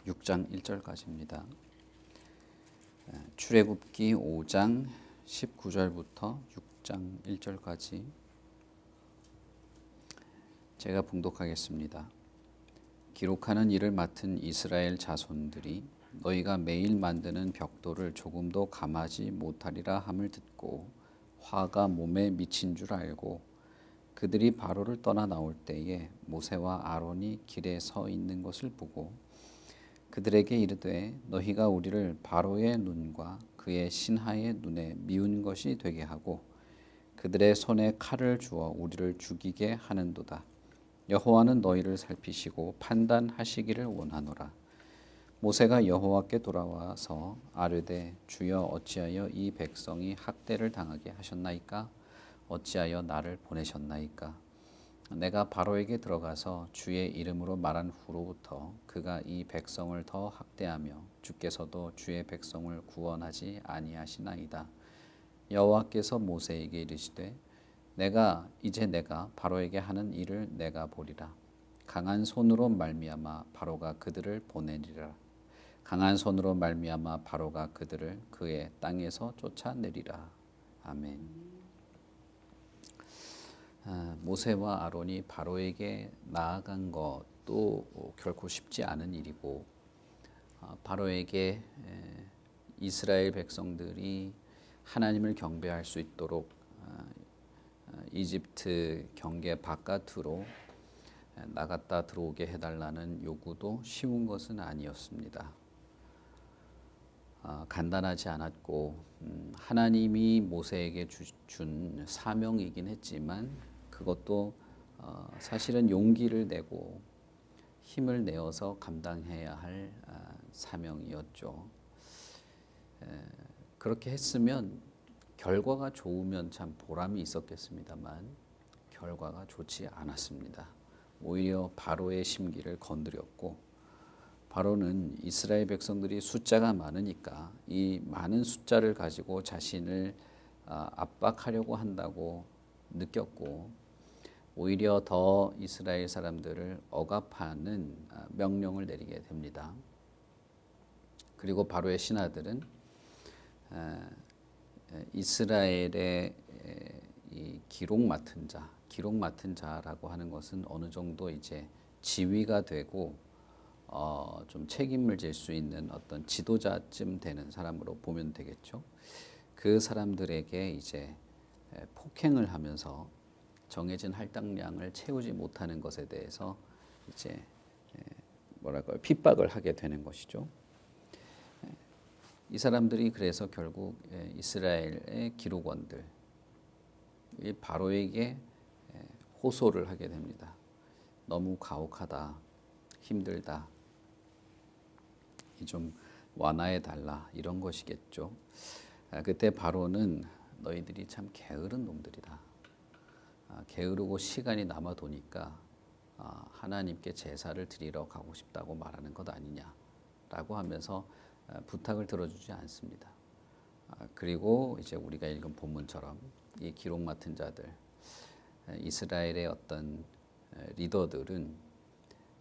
6장 1절까지입니다. 출애굽기 5장 19절부터 6장 1절까지 제가 봉독하겠습니다. 기록하는 일을 맡은 이스라엘 자손들이 너희가 매일 만드는 벽돌을 조금도 감하지 못하리라 함을 듣고 화가 몸에 미친 줄 알고 그들이 바로를 떠나 나올 때에 모세와 아론이 길에 서 있는 것을 보고 그들에게 이르되 너희가 우리를 바로의 눈과 그의 신하의 눈에 미운 것이 되게 하고 그들의 손에 칼을 주어 우리를 죽이게 하는도다. 여호와는 너희를 살피시고 판단하시기를 원하노라. 모세가 여호와께 돌아와서 아뢰되 주여 어찌하여 이 백성이 학대를 당하게 하셨나이까? 어찌하여 나를 보내셨나이까? 내가 바로에게 들어가서 주의 이름으로 말한 후로부터 그가 이 백성을 더 학대하며 주께서도 주의 백성을 구원하지 아니하시나이다. 여호와께서 모세에게 이르시되 내가 바로에게 하는 일을 내가 보리라. 강한 손으로 말미암아 바로가 그들을 보내리라. 강한 손으로 말미암아 바로가 그들을 그의 땅에서 쫓아내리라. 아멘. 모세와 아론이 바로에게 나아간 것도 결코 쉽지 않은 일이고 바로에게 이스라엘 백성들이 하나님을 경배할 수 있도록 이집트 경계 바깥으로 나갔다 들어오게 해달라는 요구도 쉬운 것은 아니었습니다. 간단하지 않았고 하나님이 모세에게 준 사명이긴 했지만 그것도 사실은 용기를 내고 힘을 내어서 감당해야 할 사명이었죠. 그렇게 했으면 결과가 좋으면 참 보람이 있었겠습니다만 결과가 좋지 않았습니다. 오히려 바로의 심기를 건드렸고 바로는 이스라엘 백성들이 숫자가 많으니까 이 많은 숫자를 가지고 자신을 압박하려고 한다고 느꼈고 오히려 더 이스라엘 사람들을 억압하는 명령을 내리게 됩니다. 그리고 바로의 신하들은 이스라엘의 이 기록 맡은 자라고 하는 것은 어느 정도 이제 지위가 되고 좀 책임을 질 수 있는 어떤 지도자쯤 되는 사람으로 보면 되겠죠. 그 사람들에게 이제 폭행을 하면서 정해진 할당량을 채우지 못하는 것에 대해서 이제 핍박을 하게 되는 것이죠. 이 사람들이 그래서 결국 이스라엘의 기록원들 이 바로에게 호소를 하게 됩니다. 너무 가혹하다, 힘들다, 좀 완화해 달라 이런 것이겠죠. 그때 바로는 너희들이 참 게으른 놈들이다. 게으르고 시간이 남아 도니까 하나님께 제사를 드리러 가고 싶다고 말하는 것 아니냐라고 하면서 부탁을 들어주지 않습니다. 그리고 이제 우리가 읽은 본문처럼 이 기록 맡은 자들 이스라엘의 어떤 리더들은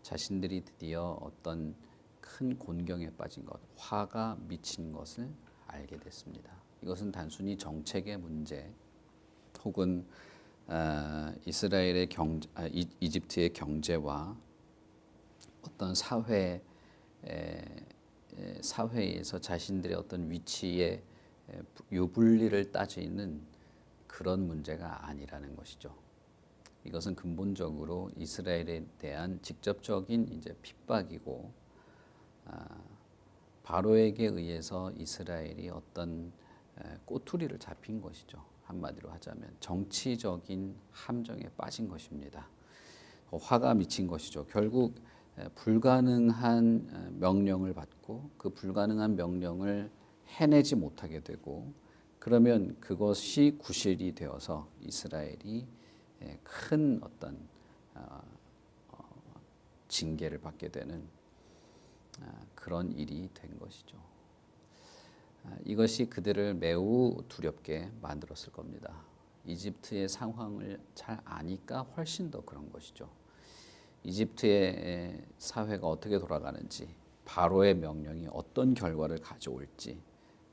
자신들이 드디어 어떤 큰 곤경에 빠진 것, 화가 미친 것을 알게 됐습니다. 이것은 단순히 정책의 문제 혹은 이스라엘의 이집트의 경제와 어떤 사회에서 자신들의 어떤 위치의 유불리를 따지는 그런 문제가 아니라는 것이죠. 이것은 근본적으로 이스라엘에 대한 직접적인 이제 핍박이고 바로에게 의해서 이스라엘이 어떤 꼬투리를 잡힌 것이죠. 한마디로 하자면 정치적인 함정에 빠진 것입니다. 화가 미친 것이죠. 결국 불가능한 명령을 받고 그 불가능한 명령을 해내지 못하게 되고 그러면 그것이 구실이 되어서 이스라엘이 큰 어떤 징계를 받게 되는 그런 일이 된 것이죠. 이것이 그들을 매우 두렵게 만들었을 겁니다. 이집트의 상황을 잘 아니까 훨씬 더 그런 것이죠. 이집트의 사회가 어떻게 돌아가는지 바로의 명령이 어떤 결과를 가져올지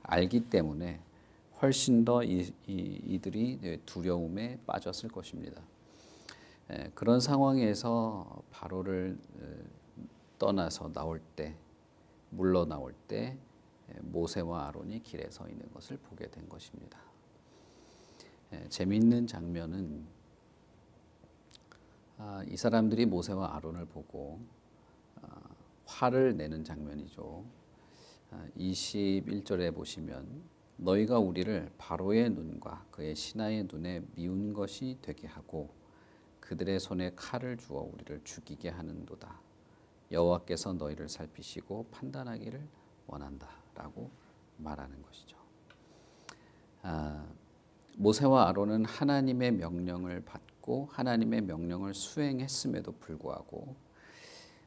알기 때문에 훨씬 더 이들이 두려움에 빠졌을 것입니다. 그런 상황에서 바로를 떠나서 나올 때, 물러나올 때 모세와 아론이 길에 서 있는 것을 보게 된 것입니다. 재미있는 장면은 이 사람들이 모세와 아론을 보고 화를 내는 장면이죠. 21절에 보시면 너희가 우리를 바로의 눈과 그의 신하의 눈에 미운 것이 되게 하고 그들의 손에 칼을 주어 우리를 죽이게 하는도다. 여호와께서 너희를 살피시고 판단하기를 원한다라고 말하는 것이죠. 모세와 아론은 하나님의 명령을 받고 하나님의 명령을 수행했음에도 불구하고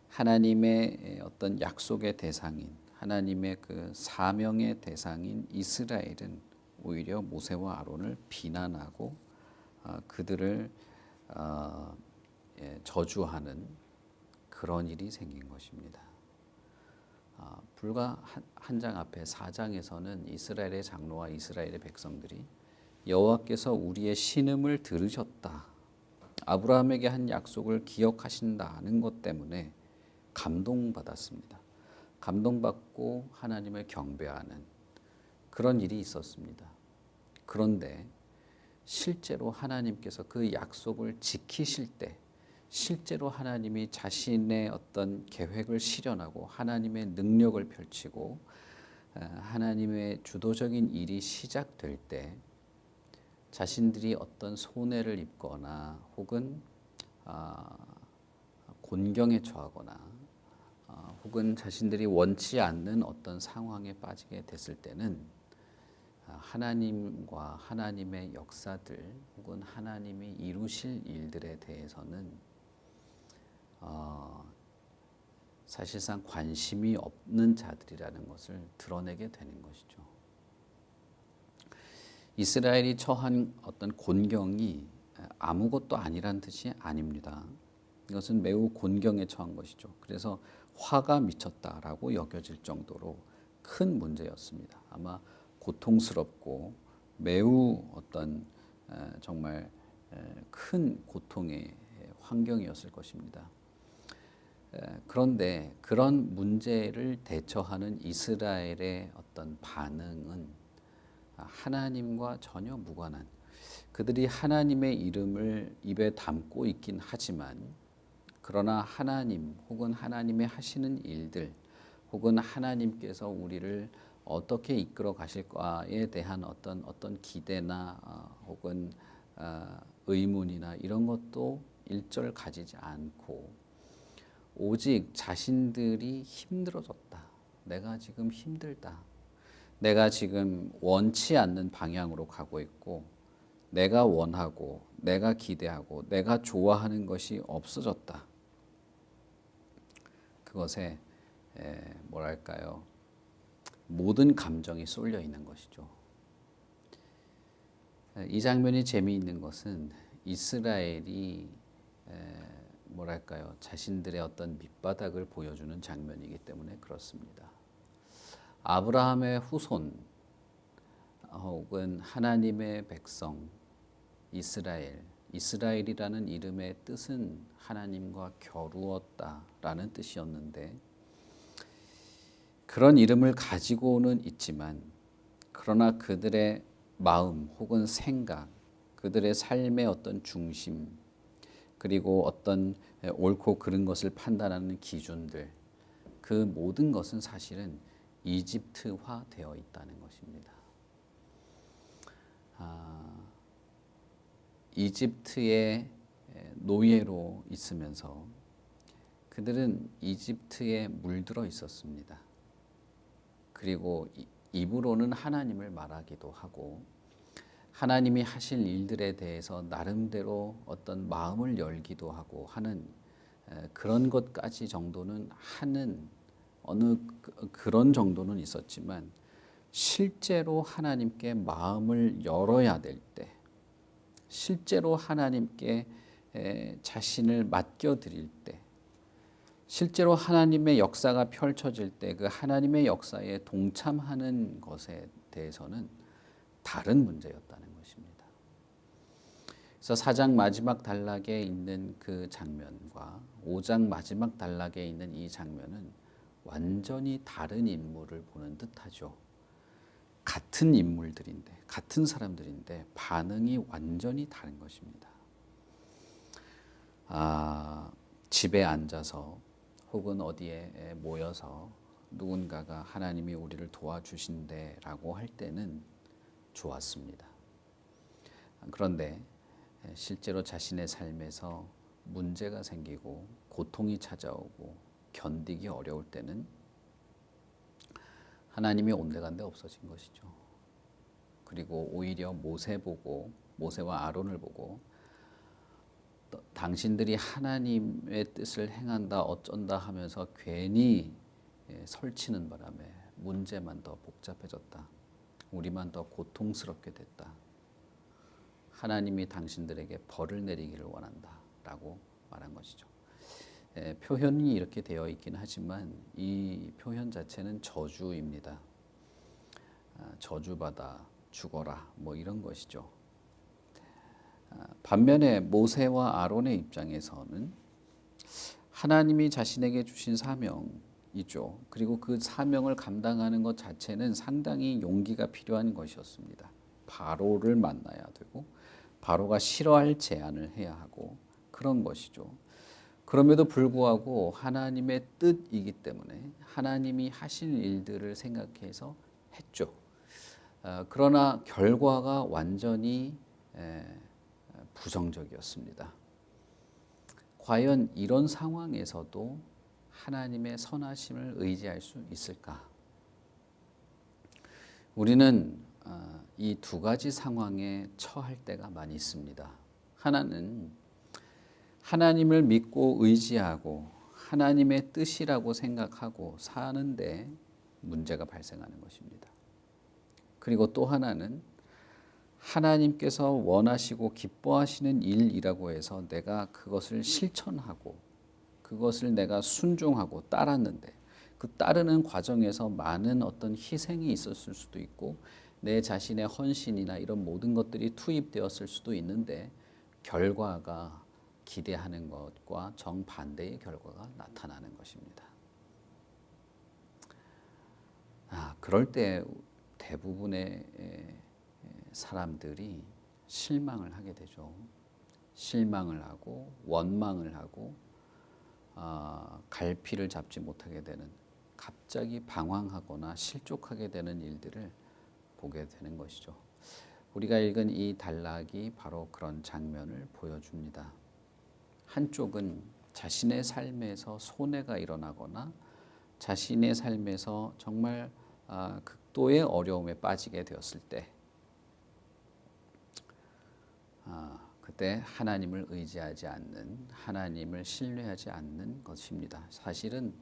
하나님의 어떤 약속의 대상인 하나님의 그 사명의 대상인 이스라엘은 오히려 모세와 아론을 비난하고 그들을 저주하는 그런 일이 생긴 것입니다. 불과 한 장 앞에 4장에서는 이스라엘의 장로와 이스라엘의 백성들이 여호와께서 우리의 신음을 들으셨다. 아브라함에게 한 약속을 기억하신다는 것 때문에 감동받았습니다. 감동받고 하나님을 경배하는 그런 일이 있었습니다. 그런데 실제로 하나님께서 그 약속을 지키실 때 실제로 하나님이 자신의 어떤 계획을 실현하고 하나님의 능력을 펼치고 하나님의 주도적인 일이 시작될 때 자신들이 어떤 손해를 입거나 혹은 곤경에 처하거나 혹은 자신들이 원치 않는 어떤 상황에 빠지게 됐을 때는 하나님과 하나님의 역사들 혹은 하나님이 이루실 일들에 대해서는 사실상 관심이 없는 자들이라는 것을 드러내게 되는 것이죠. 이스라엘이 처한 어떤 곤경이 아무것도 아니란 뜻이 아닙니다. 이것은 매우 곤경에 처한 것이죠. 그래서 화가 미쳤다라고 여겨질 정도로 큰 문제였습니다. 아마 고통스럽고 매우 어떤 정말 큰 고통의 환경이었을 것입니다. 그런데 그런 문제를 대처하는 이스라엘의 어떤 반응은 하나님과 전혀 무관한 그들이 하나님의 이름을 입에 담고 있긴 하지만 그러나 하나님 혹은 하나님의 하시는 일들 혹은 하나님께서 우리를 어떻게 이끌어 가실까에 대한 어떤 기대나 혹은 의문이나 이런 것도 일절 가지지 않고 오직 자신들이 힘들어졌다. 내가 지금 힘들다. 내가 지금 원치 않는 방향으로 가고 있고 내가 원하고 내가 기대하고 내가 좋아하는 것이 없어졌다. 그것에 뭐랄까요? 모든 감정이 쏠려 있는 것이죠. 이 장면이 재미있는 것은 이스라엘이 뭐랄까요? 자신들의 어떤 밑바닥을 보여주는 장면이기 때문에 그렇습니다. 아브라함의 후손 혹은 하나님의 백성 이스라엘이라는 이름의 뜻은 하나님과 겨루었다라는 뜻이었는데 그런 이름을 가지고는 있지만 그러나 그들의 마음 혹은 생각, 그들의 삶의 어떤 중심 그리고 어떤 옳고 그른 것을 판단하는 기준들 그 모든 것은 사실은 이집트화 되어 있다는 것입니다. 이집트의 노예로 있으면서 그들은 이집트에 물들어 있었습니다. 그리고 입으로는 하나님을 말하기도 하고 하나님이 하실 일들에 대해서 나름대로 어떤 마음을 열기도 하고 하는 그런 것까지 정도는 하는 어느 그런 정도는 있었지만 실제로 하나님께 마음을 열어야 될 때 실제로 하나님께 자신을 맡겨드릴 때 실제로 하나님의 역사가 펼쳐질 때 그 하나님의 역사에 동참하는 것에 대해서는 다른 문제였다는 것입니다. 그래서 4장 마지막 단락에 있는 그 장면과 5장 마지막 단락에 있는 이 장면은 완전히 다른 인물을 보는 듯하죠. 같은 인물들인데, 같은 사람들인데 반응이 완전히 다른 것입니다. 집에 앉아서 혹은 어디에 모여서 누군가가 하나님이 우리를 도와주신대라고 할 때는 좋았습니다. 그런데 실제로 자신의 삶에서 문제가 생기고 고통이 찾아오고 견디기 어려울 때는 하나님이 온데간데 없어진 것이죠. 그리고 오히려 모세와 아론을 보고 당신들이 하나님의 뜻을 행한다 어쩐다 하면서 괜히 설치는 바람에 문제만 더 복잡해졌다. 우리만 더 고통스럽게 됐다. 하나님이 당신들에게 벌을 내리기를 원한다 라고 말한 것이죠. 표현이 이렇게 되어 있긴 하지만 이 표현 자체는 저주입니다. 저주받아 죽어라 뭐 이런 것이죠. 반면에 모세와 아론의 입장에서는 하나님이 자신에게 주신 사명이죠. 그리고 그 사명을 감당하는 것 자체는 상당히 용기가 필요한 것이었습니다. 바로를 만나야 되고 바로가 싫어할 제안을 해야 하고 그런 것이죠. 그럼에도 불구하고 하나님의 뜻이기 때문에 하나님이 하신 일들을 생각해서 했죠. 그러나 결과가 완전히 부정적이었습니다. 과연 이런 상황에서도 하나님의 선하심을 의지할 수 있을까? 우리는 이 두 가지 상황에 처할 때가 많이 있습니다. 하나는 하나님을 믿고 의지하고 하나님의 뜻이라고 생각하고 사는데 문제가 발생하는 것입니다. 그리고 또 하나는 하나님께서 원하시고 기뻐하시는 일이라고 해서 내가 그것을 실천하고 그것을 내가 순종하고 따랐는데 그 따르는 과정에서 많은 어떤 희생이 있었을 수도 있고 내 자신의 헌신이나 이런 모든 것들이 투입되었을 수도 있는데 결과가 기대하는 것과 정반대의 결과가 나타나는 것입니다. 그럴 때 대부분의 사람들이 실망을 하게 되죠. 실망을 하고 원망을 하고 갈피를 잡지 못하게 되는 갑자기 방황하거나 실족하게 되는 일들을 보게 되는 것이죠. 우리가 읽은 이 단락이 바로 그런 장면을 보여줍니다. 한쪽은 자신의 삶에서 손해가 일어나거나 자신의 삶에서 정말 극도의 어려움에 빠지게 되었을 때 그때 하나님을 의지하지 않는, 하나님을 신뢰하지 않는 것입니다. 사실은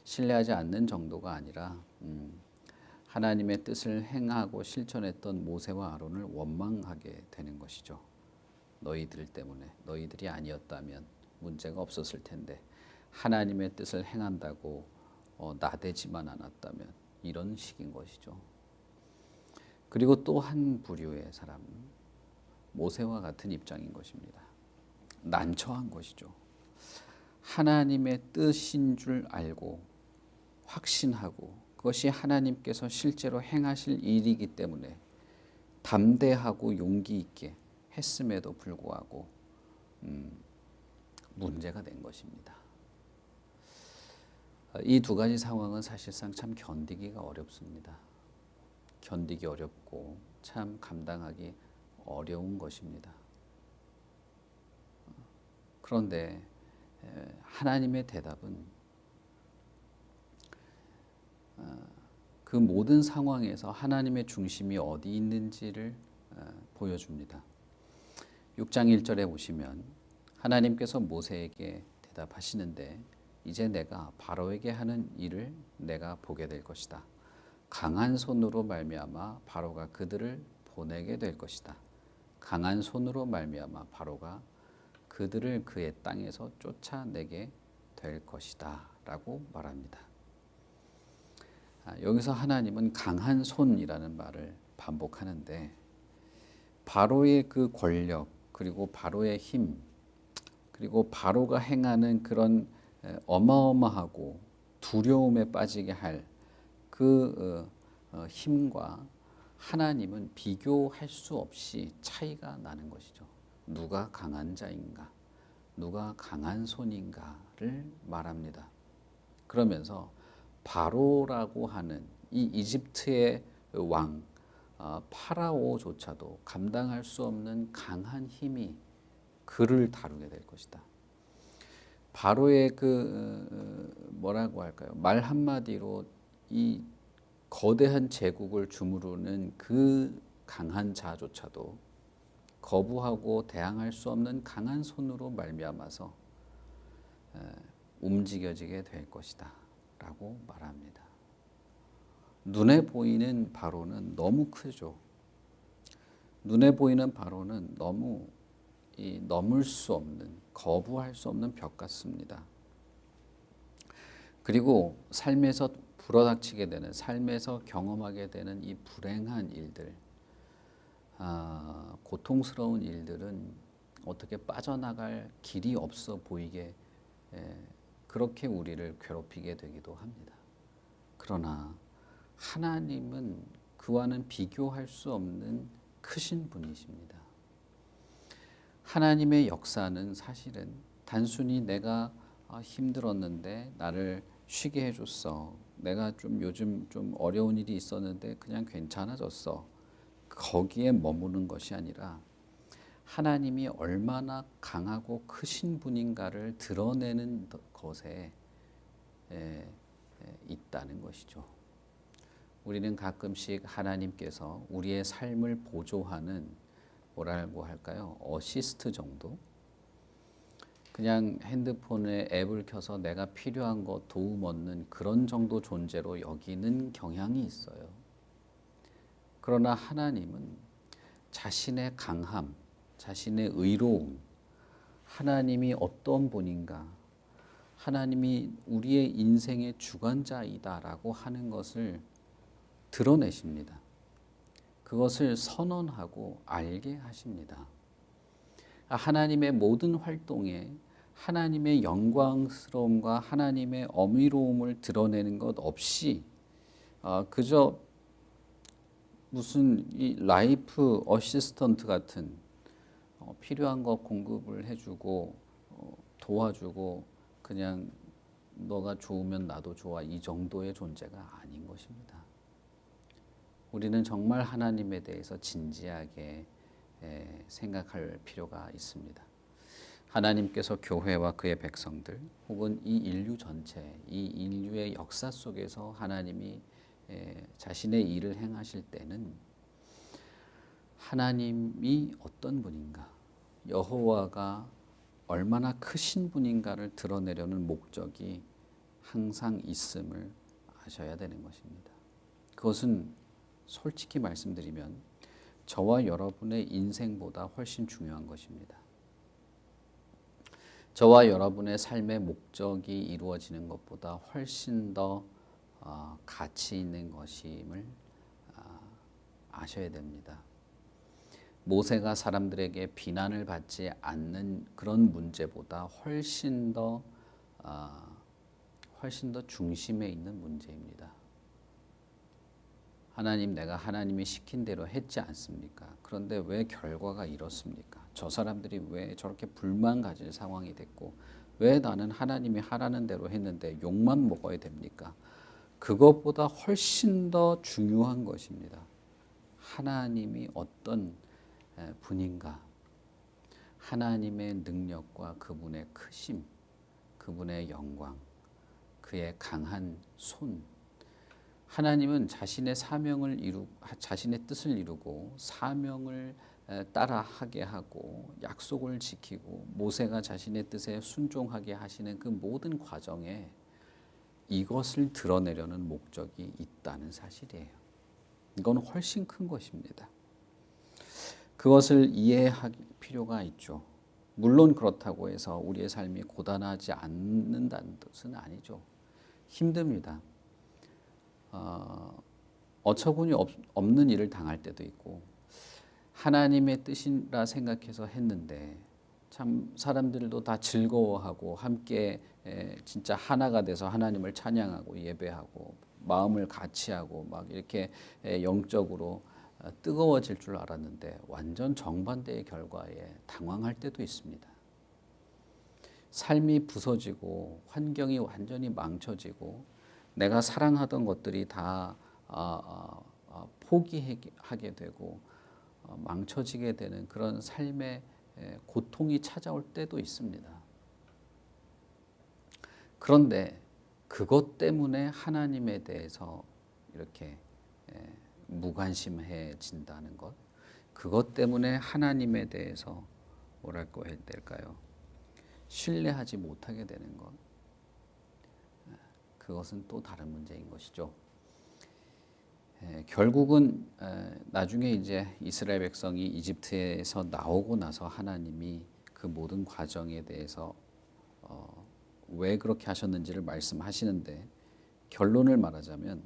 신뢰하지 않는 정도가 아니라 하나님의 뜻을 행하고 실천했던 모세와 아론을 원망하게 되는 것이죠. 너희들 때문에, 너희들이 아니었다면 문제가 없었을 텐데 하나님의 뜻을 행한다고 나대지만 않았다면 이런 식인 것이죠. 그리고 또 한 부류의 사람, 모세와 같은 입장인 것입니다. 난처한 것이죠. 하나님의 뜻인 줄 알고 확신하고 그것이 하나님께서 실제로 행하실 일이기 때문에 담대하고 용기 있게 했음에도 불구하고 문제가 된 것입니다. 이 두 가지 상황은 사실상 참 견디기가 어렵습니다. 견디기 어렵고 참 감당하기 어려운 것입니다. 그런데 하나님의 대답은 그 모든 상황에서 하나님의 중심이 어디 있는지를 보여줍니다. 6장 1절에 보시면 하나님께서 모세에게 대답하시는데 이제 내가 바로에게 하는 일을 내가 보게 될 것이다. 강한 손으로 말미암아 바로가 그들을 보내게 될 것이다. 강한 손으로 말미암아 바로가 그들을 그의 땅에서 쫓아내게 될 것이다 라고 말합니다. 여기서 하나님은 강한 손이라는 말을 반복하는데 바로의 그 권력 그리고 바로의 힘 그리고 바로가 행하는 그런 어마어마하고 두려움에 빠지게 할 그 힘과 하나님은 비교할 수 없이 차이가 나는 것이죠. 누가 강한 자인가, 누가 강한 손인가를 말합니다. 그러면서 바로라고 하는 이 이집트의 왕 파라오조차도 감당할 수 없는 강한 힘이 그를 다루게 될 것이다. 바로의 뭐라고 할까요? 말 한마디로 이 거대한 제국을 주무르는 그 강한 자조차도 거부하고 대항할 수 없는 강한 손으로 말미암아서 움직여지게 될 것이다 라고 말합니다. 눈에 보이는 바로는 너무 크죠. 눈에 보이는 바로는 너무 넘을 수 없는, 거부할 수 없는 벽 같습니다. 그리고 삶에서 불어닥치게 되는, 삶에서 경험하게 되는 이 불행한 일들, 고통스러운 일들은 어떻게 빠져나갈 길이 없어 보이게 그렇게 우리를 괴롭히게 되기도 합니다. 그러나 하나님은 그와는 비교할 수 없는 크신 분이십니다. 하나님의 역사는 사실은 단순히 내가 힘들었는데 나를 쉬게 해줬어. 내가 요즘 좀 어려운 일이 있었는데 그냥 괜찮아졌어. 거기에 머무는 것이 아니라 하나님이 얼마나 강하고 크신 분인가를 드러내는 것에 있다는 것이죠. 우리는 가끔씩 하나님께서 우리의 삶을 보조하는 뭐라고 할까요? 어시스트 정도? 그냥 핸드폰에 앱을 켜서 내가 필요한 거 도움 얻는 그런 정도 존재로 여기는 경향이 있어요. 그러나 하나님은 자신의 강함, 자신의 의로움, 하나님이 어떤 분인가, 하나님이 우리의 인생의 주관자이다라고 하는 것을 드러내십니다. 그것을 선언하고 알게 하십니다. 하나님의 모든 활동에 하나님의 영광스러움과 하나님의 어미로움을 드러내는 것 없이 그저 무슨 이 라이프 어시스턴트 같은 필요한 거 공급을 해주고 도와주고 그냥 너가 좋으면 나도 좋아 이 정도의 존재가 아닌 것입니다. 우리는 정말 하나님에 대해서 진지하게 생각할 필요가 있습니다. 하나님께서 교회와 그의 백성들 혹은 이 인류 전체, 이 인류의 역사 속에서 하나님이 자신의 일을 행하실 때는 하나님이 어떤 분인가, 여호와가 얼마나 크신 분인가를 드러내려는 목적이 항상 있음을 아셔야 되는 것입니다. 그것은 솔직히 말씀드리면 저와 여러분의 인생보다 훨씬 중요한 것입니다. 저와 여러분의 삶의 목적이 이루어지는 것보다 훨씬 더 가치 있는 것임을 아셔야 됩니다. 모세가 사람들에게 비난을 받지 않는 그런 문제보다 훨씬 더 중심에 있는 문제입니다. 하나님, 내가 하나님이 시킨 대로 했지 않습니까? 그런데 왜 결과가 이렇습니까? 저 사람들이 왜 저렇게 불만 가질 상황이 됐고 왜 나는 하나님이 하라는 대로 했는데 욕만 먹어야 됩니까? 그것보다 훨씬 더 중요한 것입니다. 하나님이 어떤 분인가? 하나님의 능력과 그분의 크심, 그분의 영광, 그의 강한 손. 하나님은 자신의 자신의 뜻을 이루고 사명을 따라하게 하고 약속을 지키고 모세가 자신의 뜻에 순종하게 하시는 그 모든 과정에 이것을 드러내려는 목적이 있다는 사실이에요. 이건 훨씬 큰 것입니다. 그것을 이해할 필요가 있죠. 물론 그렇다고 해서 우리의 삶이 고단하지 않는다는 뜻은 아니죠. 힘듭니다. 어처구니 없는 일을 당할 때도 있고 하나님의 뜻이라 생각해서 했는데 참 사람들도 다 즐거워하고 함께 진짜 하나가 돼서 하나님을 찬양하고 예배하고 마음을 같이하고 막 이렇게 영적으로 뜨거워질 줄 알았는데 완전 정반대의 결과에 당황할 때도 있습니다. 삶이 부서지고 환경이 완전히 망쳐지고 내가 사랑하던 것들이 다 포기하게 되고 망쳐지게 되는 그런 삶의 고통이 찾아올 때도 있습니다. 그런데 그것 때문에 하나님에 대해서 이렇게 무관심해진다는 것, 그것 때문에 하나님에 대해서 뭐랄까 해야 될까요? 신뢰하지 못하게 되는 것, 그것은 또 다른 문제인 것이죠. 결국은 나중에 이제 이스라엘 백성이 이집트에서 나오고 나서 하나님이 그 모든 과정에 대해서 왜 그렇게 하셨는지를 말씀하시는데 결론을 말하자면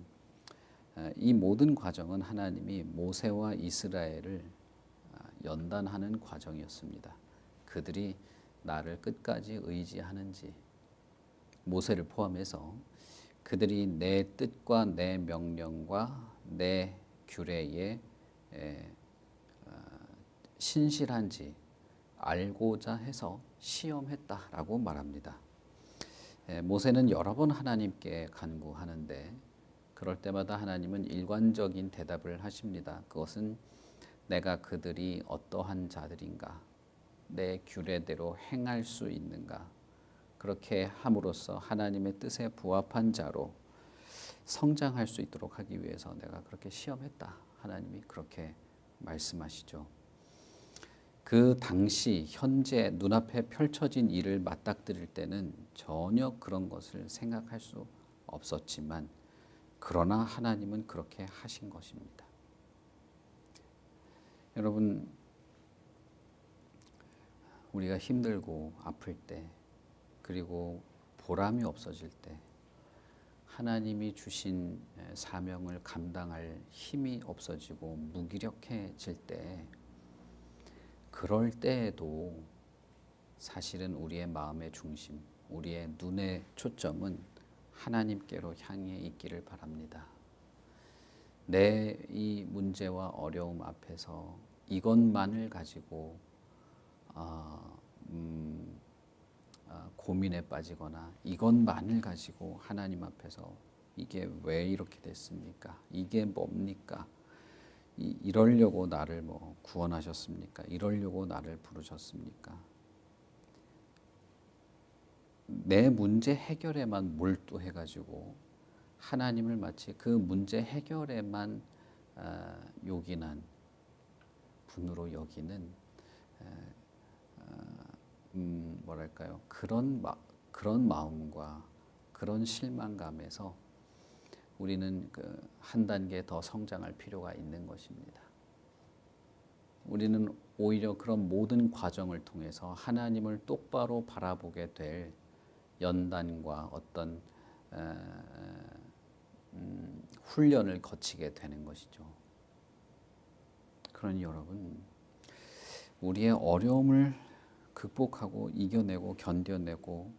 이 모든 과정은 하나님이 모세와 이스라엘을 연단하는 과정이었습니다. 그들이 나를 끝까지 의지하는지, 모세를 포함해서 그들이 내 뜻과 내 명령과 내 규례에 신실한지 알고자 해서 시험했다라고 말합니다. 모세는 여러 번 하나님께 간구하는데 그럴 때마다 하나님은 일관적인 대답을 하십니다. 그것은 내가 그들이 어떠한 자들인가, 내 규례대로 행할 수 있는가, 그렇게 함으로써 하나님의 뜻에 부합한 자로 성장할 수 있도록 하기 위해서 내가 그렇게 시험했다. 하나님이 그렇게 말씀하시죠. 그 당시 현재 눈앞에 펼쳐진 일을 맞닥뜨릴 때는 전혀 그런 것을 생각할 수 없었지만 그러나 하나님은 그렇게 하신 것입니다. 여러분, 우리가 힘들고 아플 때 그리고 보람이 없어질 때 하나님이 주신 사명을 감당할 힘이 없어지고 무기력해질 때 그럴 때에도 사실은 우리의 마음의 중심, 우리의 눈의 초점은 하나님께로 향해 있기를 바랍니다. 내 이 문제와 어려움 앞에서 이것만을 가지고 고민에 빠지거나 이것만을 가지고 하나님 앞에서 이게 왜 이렇게 됐습니까? 이게 뭡니까? 이러려고 나를 뭐 구원하셨습니까? 이러려고 나를 부르셨습니까? 내 문제 해결에만 몰두해가지고 하나님을 마치 그 문제 해결에만 요긴한 분으로 여기는 뭐랄까요? 그런 마음과 그런 실망감에서 우리는 한 단계 더 성장할 필요가 있는 것입니다. 우리는 오히려 그런 모든 과정을 통해서 하나님을 똑바로 바라보게 될 연단과 어떤 훈련을 거치게 되는 것이죠. 그러니 여러분, 우리의 어려움을 극복하고 이겨내고 견뎌내고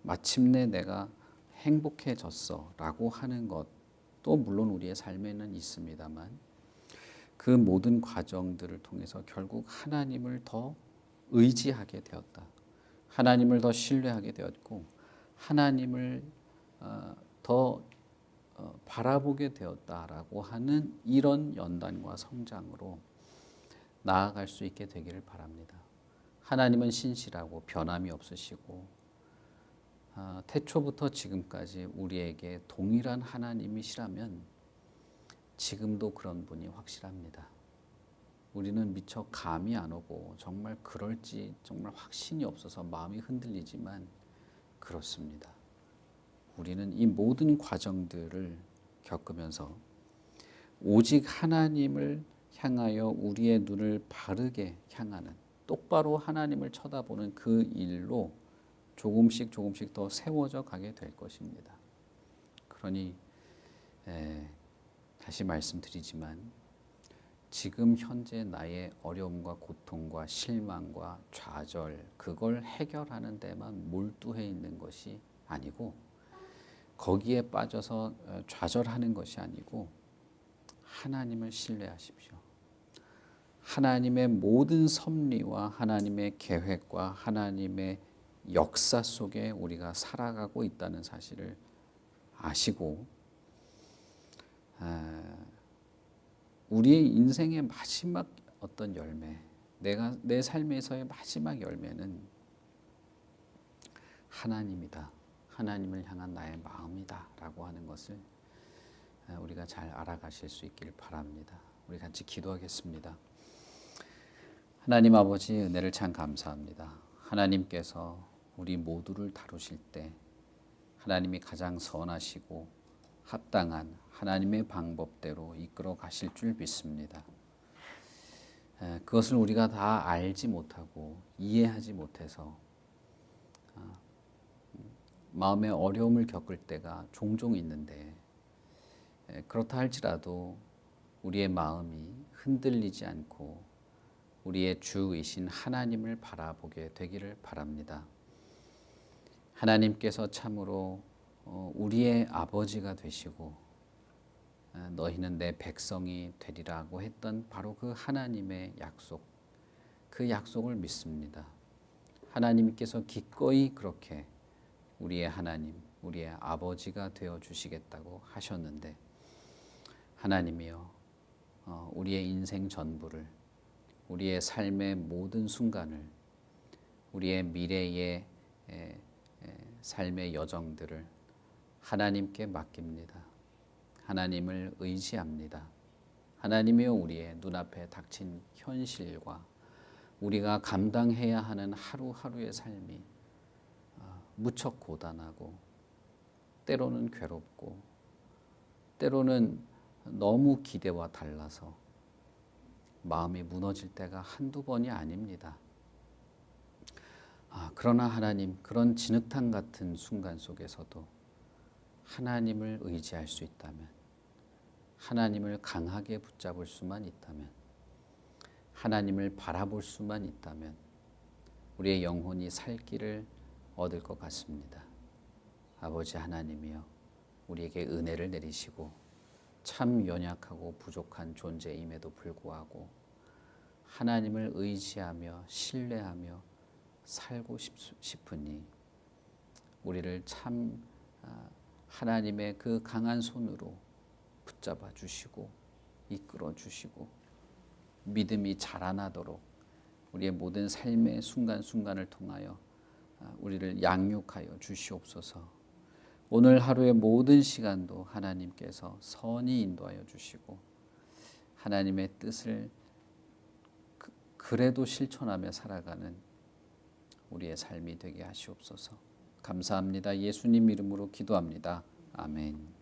마침내 내가 행복해졌어 라고 하는 것도 물론 우리의 삶에는 있습니다만 그 모든 과정들을 통해서 결국 하나님을 더 의지하게 되었다. 하나님을 더 신뢰하게 되었고 하나님을 더 바라보게 되었다라고 하는 이런 연단과 성장으로 나아갈 수 있게 되기를 바랍니다. 하나님은 신실하고 변함이 없으시고 태초부터 지금까지 우리에게 동일한 하나님이시라면 지금도 그런 분이 확실합니다. 우리는 미처 감이 안 오고 정말 그럴지 정말 확신이 없어서 마음이 흔들리지만 그렇습니다. 우리는 이 모든 과정들을 겪으면서 오직 하나님을 향하여 우리의 눈을 바르게 향하는 똑바로 하나님을 쳐다보는 그 일로 조금씩 더 세워져 가게 될 것입니다. 그러니 다시 말씀드리지만 지금 현재 나의 어려움과 고통과 실망과 좌절 그걸 해결하는 데만 몰두해 있는 것이 아니고 거기에 빠져서 좌절하는 것이 아니고 하나님을 신뢰하십시오. 하나님의 모든 섭리와 하나님의 계획과 하나님의 역사 속에 우리가 살아가고 있다는 사실을 아시고 우리의 인생의 마지막 어떤 열매, 내 삶에서의 마지막 열매는 하나님이다. 하나님을 향한 나의 마음이다 라고 하는 것을 우리가 잘 알아가실 수 있길 바랍니다. 우리 같이 기도하겠습니다. 하나님 아버지 은혜를 참 감사합니다. 하나님께서 우리 모두를 다루실 때 하나님이 가장 선하시고 합당한 하나님의 방법대로 이끌어 가실 줄 믿습니다. 그것을 우리가 다 알지 못하고 이해하지 못해서 마음의 어려움을 겪을 때가 종종 있는데 그렇다 할지라도 우리의 마음이 흔들리지 않고 우리의 주이신 하나님을 바라보게 되기를 바랍니다. 하나님께서 참으로 우리의 아버지가 되시고 너희는 내 백성이 되리라고 했던 바로 그 하나님의 약속, 그 약속을 믿습니다. 하나님께서 기꺼이 그렇게 우리의 하나님, 우리의 아버지가 되어 주시겠다고 하셨는데 하나님이여 우리의 인생 전부를 우리의 삶의 모든 순간을 우리의 미래의 삶의 여정들을 하나님께 맡깁니다. 하나님을 의지합니다. 하나님이여 우리의 눈앞에 닥친 현실과 우리가 감당해야 하는 하루하루의 삶이 무척 고단하고 때로는 괴롭고 때로는 너무 기대와 달라서 마음이 무너질 때가 한두 번이 아닙니다. 그러나 하나님 그런 진흙탕 같은 순간 속에서도 하나님을 의지할 수 있다면 하나님을 강하게 붙잡을 수만 있다면 하나님을 바라볼 수만 있다면 우리의 영혼이 살 길을 얻을 것 같습니다. 아버지 하나님이여 우리에게 은혜를 내리시고 참 연약하고 부족한 존재임에도 불구하고 하나님을 의지하며 신뢰하며 살고 싶으니 우리를 참 하나님의 그 강한 손으로 붙잡아 주시고 이끌어 주시고 믿음이 자라나도록 우리의 모든 삶의 순간순간을 통하여 우리를 양육하여 주시옵소서. 오늘 하루의 모든 시간도 하나님께서 선히 인도하여 주시고 하나님의 뜻을 그래도 실천하며 살아가는 우리의 삶이 되게 하시옵소서. 감사합니다. 예수님 이름으로 기도합니다. 아멘.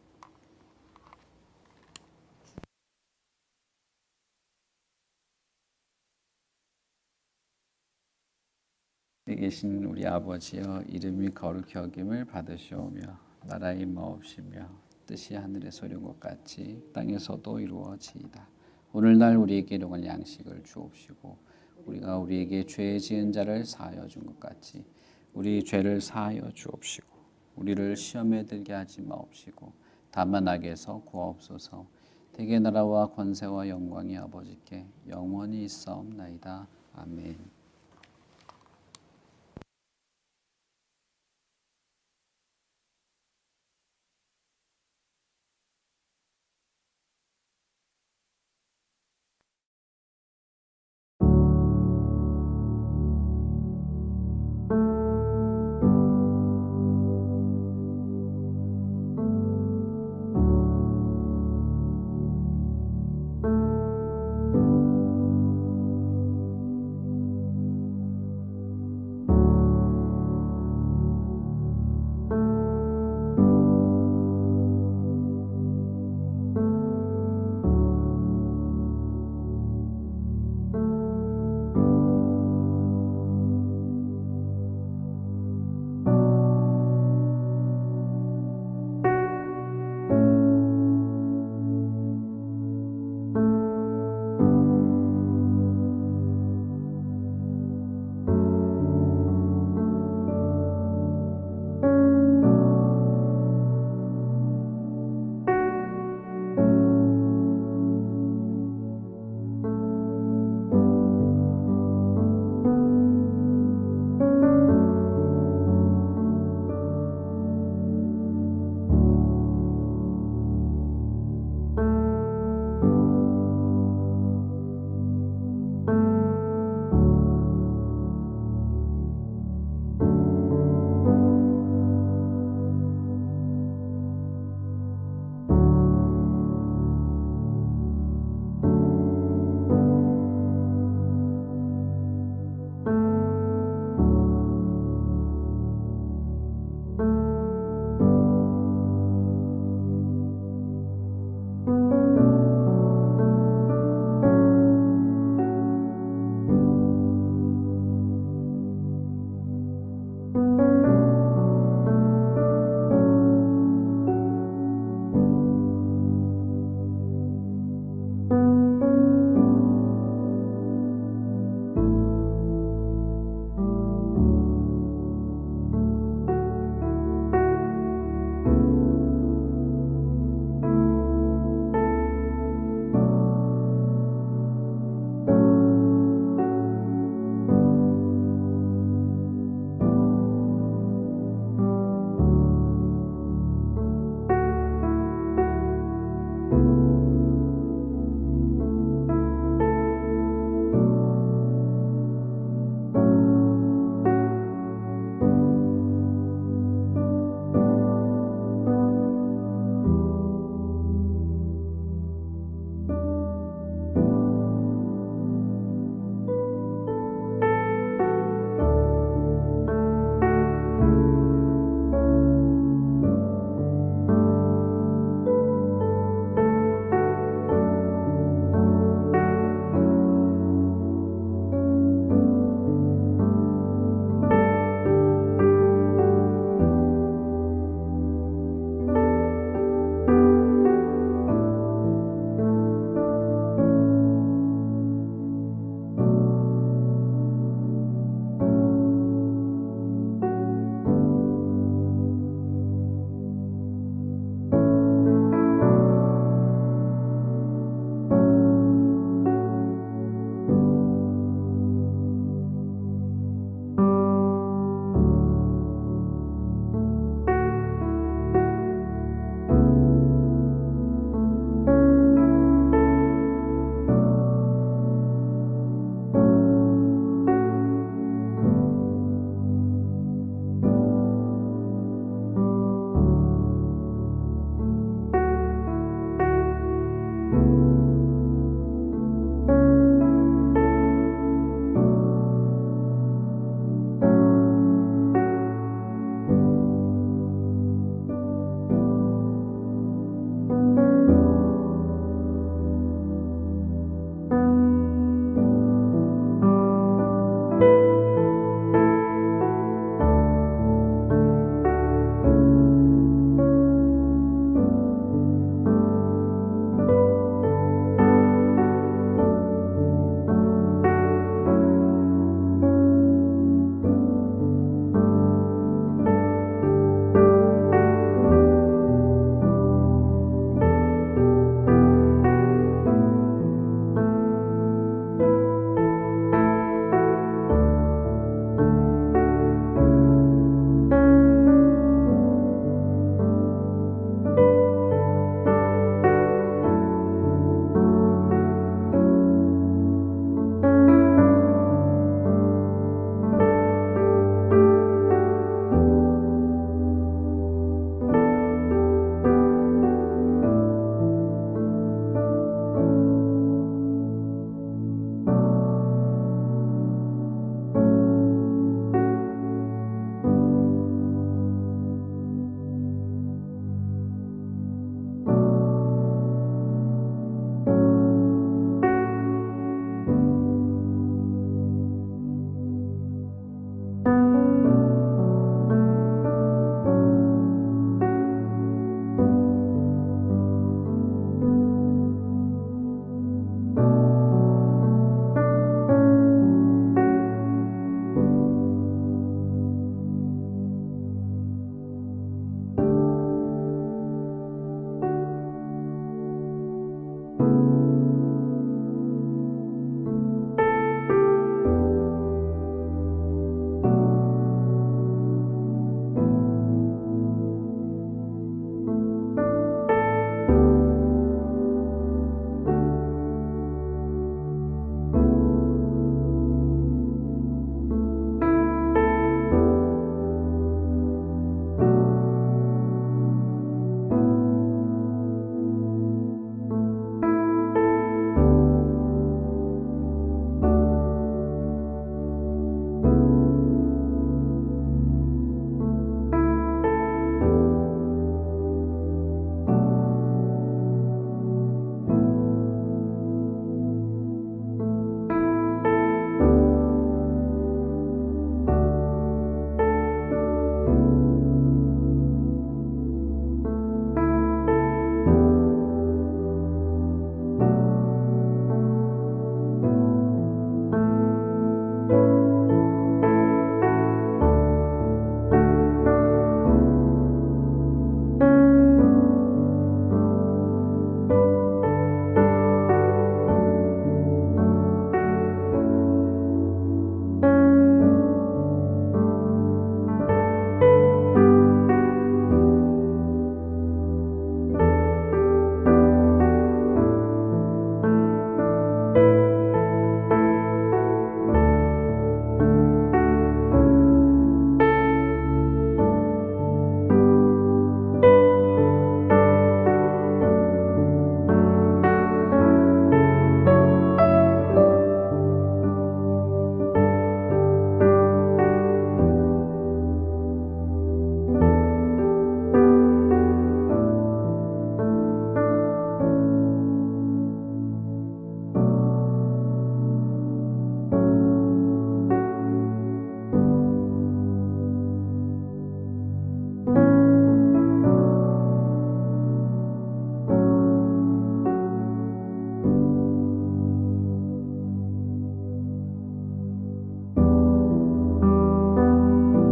계신 우리 아버지여 이름이 거룩히 여김을 받으시오며 나라의 마옵시며 뜻이 하늘에서 이룬 것 같이 땅에서도 이루어지이다. 오늘날 우리에게 일용할 양식을 주옵시고 우리가 우리에게 죄 지은 자를 사하여 준 것 같이 우리 죄를 사하여 주옵시고 우리를 시험에 들게 하지 마옵시고 다만 악에서 구하옵소서. 대개 나라와 권세와 영광이 아버지께 영원히 있사옵나이다. 아멘.